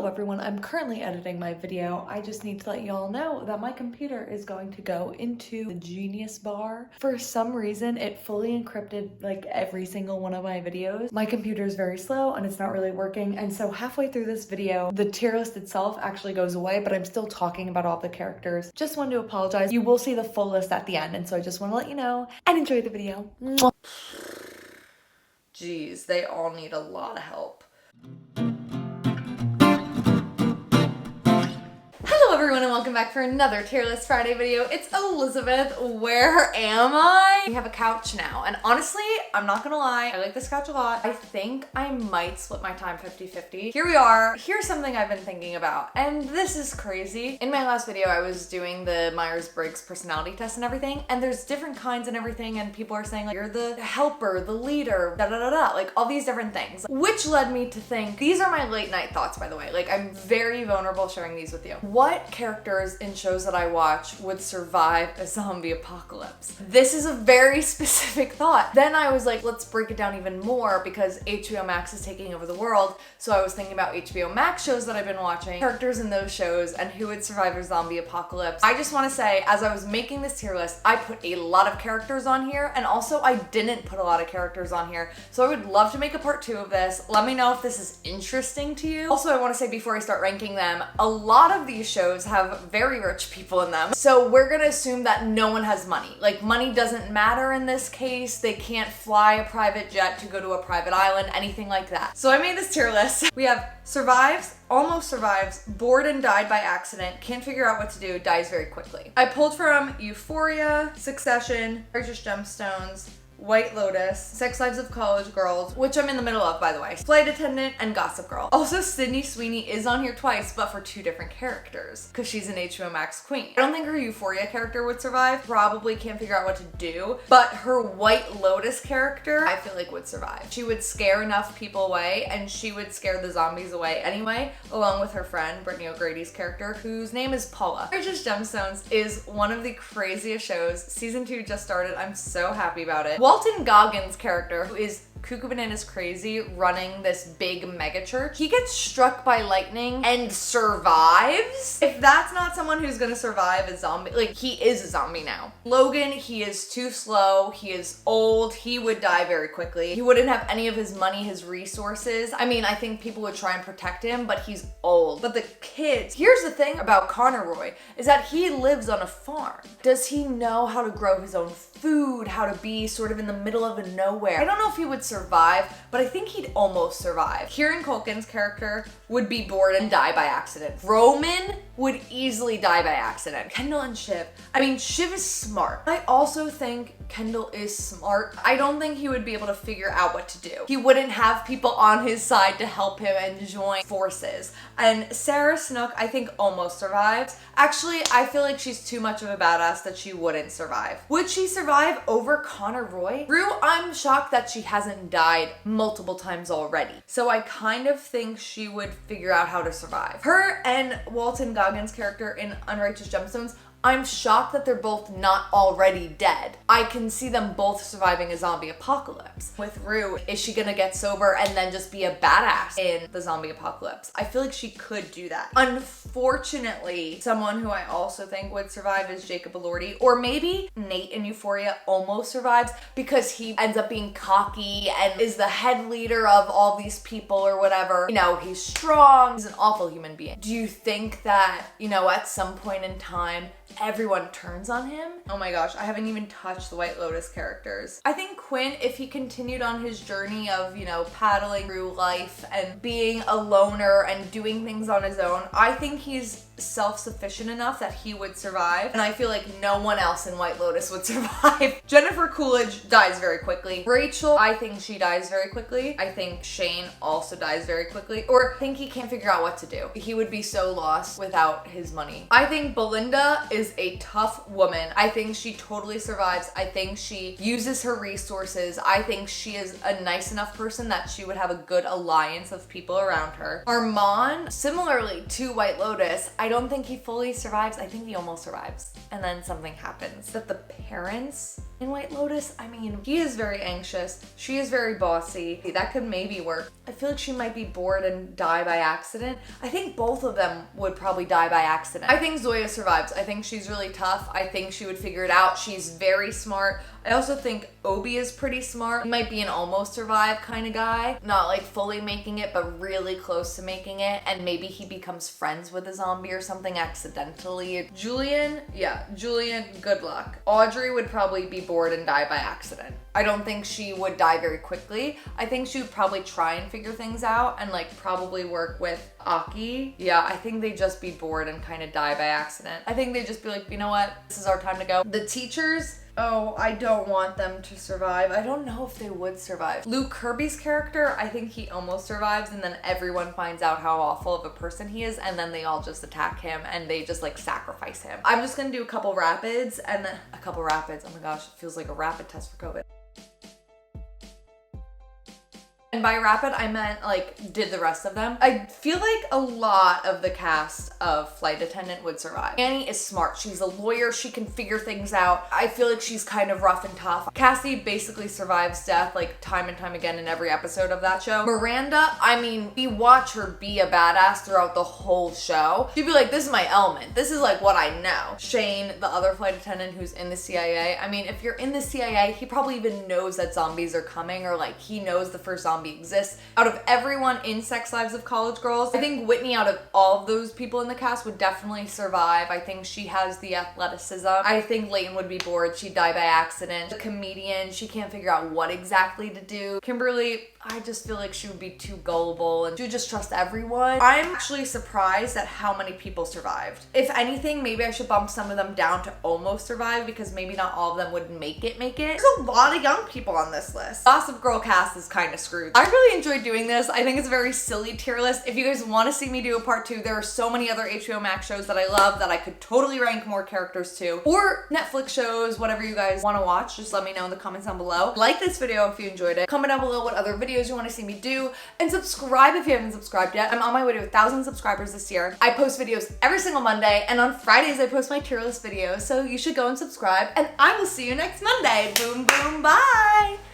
Hello everyone, I'm currently editing my video. I just need to let you all know that my computer is going to go into the Genius bar. For some reason, it fully encrypted like every single one of my videos. My computer is very slow and it's not really working, and so halfway through this video, the tier list itself actually goes away, but I'm still talking about all the characters. Just wanted to apologize. You will see the full list at the end, and so I just want to let you know and enjoy the video. Mwah. Jeez, they all need a lot of help. Hello everyone and welcome back for another Tier List Friday video. It's Elizabeth. Where am I? We have a couch now, and honestly, I'm not gonna lie, I like this couch a lot. I think I might split my time 50-50. Here we are. Here's something I've been thinking about, and this is crazy. In my last video, I was doing the Myers-Briggs personality test and everything, and there's different kinds and everything, and people are saying like, you're the helper, the leader, da-da-da-da, like all these different things, which led me to think, these are my late night thoughts, by the way. Like, I'm very vulnerable sharing these with you. What characters in shows that I watch would survive a zombie apocalypse? This is a very specific thought. Then I was like, let's break it down even more, because HBO Max is taking over the world. So I was thinking about HBO Max shows that I've been watching, characters in those shows, and who would survive a zombie apocalypse. I just want to say, as I was making this tier list, I put a lot of characters on here, and also I didn't put a lot of characters on here. So I would love to make a part 2 of this. Let me know if this is interesting to you. Also, I want to say before I start ranking them, a lot of these shows have very rich people in them. So we're gonna assume that no one has money. Like, money doesn't matter in this case. They can't fly a private jet to go to a private island, anything like that. So I made this tier list. We have survives, almost survives, bored and died by accident, can't figure out what to do, dies very quickly. I pulled from Euphoria, Succession, Righteous Gemstones, White Lotus, Sex Lives of College Girls, which I'm in the middle of, by the way, Flight Attendant, and Gossip Girl. Also, Sydney Sweeney is on here twice, but for 2 different characters, because she's an HBO Max queen. I don't think her Euphoria character would survive, probably can't figure out what to do, but her White Lotus character, I feel like would survive. She would scare enough people away, and she would scare the zombies away anyway, along with her friend, Brittany O'Grady's character, whose name is Paula. Righteous Gemstones is one of the craziest shows. Season 2 just started. I'm so happy about it. Walton Goggins' character, who is Cuckoo Bananas crazy, running this big mega church, he gets struck by lightning and survives. If that's not someone who's gonna survive a zombie, like, he is a zombie now. Logan, he is too slow, he is old, he would die very quickly. He wouldn't have any of his money, his resources. I mean, I think people would try and protect him, but he's old. But the kids, here's the thing about Connor Roy, is that he lives on a farm. Does he know how to grow his own food, how to be sort of in the middle of nowhere? I don't know if he would survive, but I think he'd almost survive. Kieran Culkin's character would be bored and die by accident. Roman would easily die by accident. Kendall and Shiv. I mean, Shiv is smart. I also think Kendall is smart. I don't think he would be able to figure out what to do. He wouldn't have people on his side to help him and join forces. And Sarah Snook, I think, almost survives. Actually, I feel like she's too much of a badass that she wouldn't survive. Would she survive over Connor Roy? Rue, I'm shocked that she hasn't died multiple times already. So I kind of think she would figure out how to survive. Her and Walton Goggins' character in Unrighteous Gemstones, I'm shocked that they're both not already dead. I can see them both surviving a zombie apocalypse. With Rue, is she gonna get sober and then just be a badass in the zombie apocalypse? I feel like she could do that. Unfortunately, someone who I also think would survive is Jacob Elordi, or maybe Nate in Euphoria almost survives because he ends up being cocky and is the head leader of all these people or whatever. You know, he's strong, he's an awful human being. Do you think that, you know, at some point in time, everyone turns on him? Oh my gosh, I haven't even touched the White Lotus characters. I think Quinn, if he continued on his journey of, you know, paddling through life and being a loner and doing things on his own, I think he's self-sufficient enough that he would survive, and I feel like no one else in White Lotus would survive. Jennifer Coolidge dies very quickly. Rachel, I think she dies very quickly. I think Shane also dies very quickly, or I think he can't figure out what to do. He would be so lost without his money. I think Belinda is a tough woman. I think she totally survives. I think she uses her resources. I think she is a nice enough person that she would have a good alliance of people around her. Armand, similarly to White Lotus, I don't think he fully survives. I think he almost survives. And then something happens. That the parents In White Lotus, I mean, he is very anxious. She is very bossy. That could maybe work. I feel like she might be bored and die by accident. I think both of them would probably die by accident. I think Zoya survives. I think she's really tough. I think she would figure it out. She's very smart. I also think Obi is pretty smart. He might be an almost survive kind of guy. Not like fully making it, but really close to making it. And maybe he becomes friends with a zombie or something accidentally. Julian, good luck. Audrey would probably be bored and die by accident. I don't think she would die very quickly. I think she would probably try and figure things out and like probably work with Aki. Yeah, I think they'd just be bored and kind of die by accident. I think they'd just be like, you know what? This is our time to go. The teachers, oh, I don't want them to survive. I don't know if they would survive. Luke Kirby's character, I think he almost survives and then everyone finds out how awful of a person he is and then they all just attack him and they just like sacrifice him. I'm just gonna do a couple rapids and then oh my gosh, it feels like a rapid test for COVID. And by rapid, I meant like, did the rest of them. I feel like a lot of the cast of Flight Attendant would survive. Annie is smart. She's a lawyer. She can figure things out. I feel like she's kind of rough and tough. Cassie basically survives death like time and time again in every episode of that show. Miranda, I mean, we watch her be a badass throughout the whole show. She'd be like, this is my element. This is like what I know. Shane, the other flight attendant who's in the CIA. I mean, if you're in the CIA, he probably even knows that zombies are coming or like he knows the first zombie exists. Out of everyone in Sex Lives of College Girls, I think Whitney out of all of those people in the cast would definitely survive. I think she has the athleticism. I think Layton would be bored. She'd die by accident. The comedian, she can't figure out what exactly to do. Kimberly, I just feel like she would be too gullible and she would just trust everyone. I'm actually surprised at how many people survived. If anything, maybe I should bump some of them down to almost survive because maybe not all of them would make it. There's a lot of young people on this list. Gossip Girl cast is kind of screwed. I really enjoyed doing this. I think it's a very silly tier list. If you guys want to see me do a part 2, there are so many other HBO Max shows that I love that I could totally rank more characters to, or Netflix shows, whatever you guys want to watch. Just let me know in the comments down below. Like this video if you enjoyed it. Comment down below what other videos you want to see me do, and subscribe if you haven't subscribed yet. I'm on my way to 1,000 subscribers this year. I post videos every single Monday, and on Fridays I post my tier list videos, so you should go and subscribe, and I will see you next Monday. Boom, boom, bye!